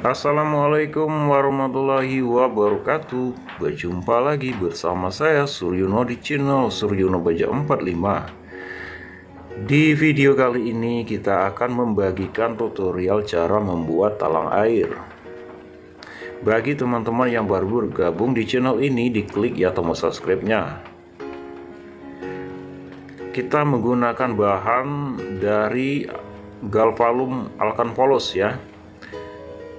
Assalamualaikum warahmatullahi wabarakatuh. Berjumpa lagi bersama saya Suryono di channel Suryono Baja 45. Di video kali ini kita akan membagikan tutorial cara membuat talang air. Bagi teman-teman yang baru bergabung di channel ini, diklik ya tombol subscribe-nya. Kita menggunakan bahan dari galvalum alkan polos ya,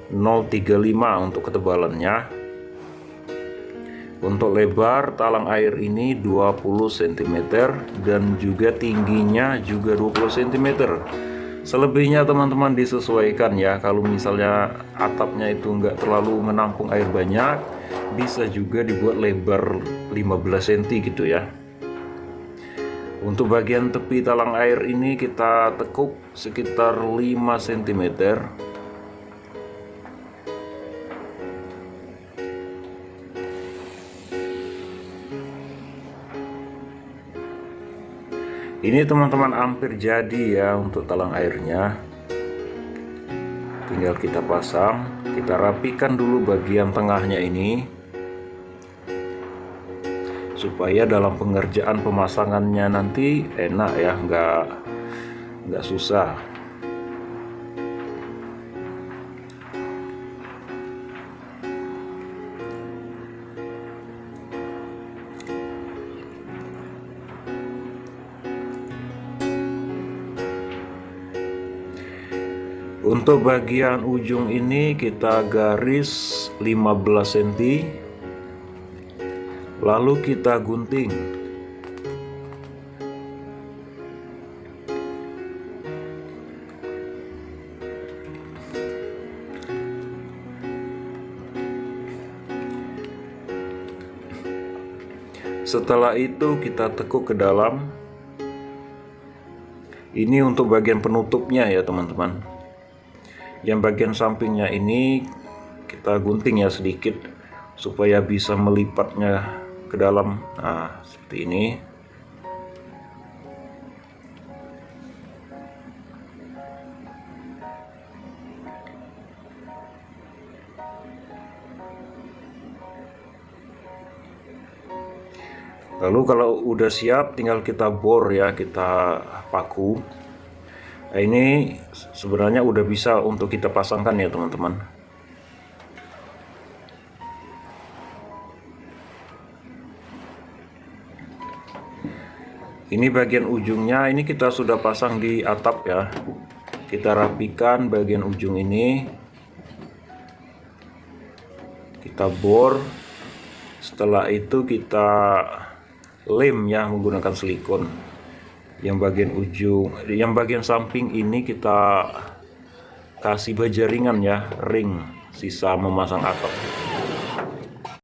0,35 untuk ketebalannya. Untuk lebar talang air ini 20 cm dan juga tingginya juga 20 cm. Selebihnya teman-teman disesuaikan ya. Kalau misalnya atapnya itu enggak terlalu menampung air banyak, bisa juga dibuat lebar 15 cm gitu ya. Untuk bagian tepi talang air ini kita tekuk sekitar 5 cm. Ini teman-teman hampir jadi ya untuk talang airnya. Tinggal kita pasang, kita rapikan dulu bagian tengahnya ini supaya dalam pengerjaan pemasangannya nanti enak ya, nggak susah. Untuk bagian ujung ini kita garis 15 cm, lalu kita gunting. Setelah itu kita tekuk ke dalam. Ini untuk bagian penutupnya ya teman-teman. Yang bagian sampingnya ini kita gunting ya sedikit supaya bisa melipatnya ke dalam. Nah, seperti ini. Lalu kalau udah siap tinggal kita bor ya, kita paku. Nah, ini sebenarnya udah bisa untuk kita pasangkan ya teman-teman. Ini bagian ujungnya, ini kita sudah pasang di atap ya. Kita rapikan bagian ujung ini. Kita bor. Setelah itu kita lem ya menggunakan silikon. Yang bagian ujung, yang bagian samping ini kita kasih baja ringan ya, ring, sisa memasang atap.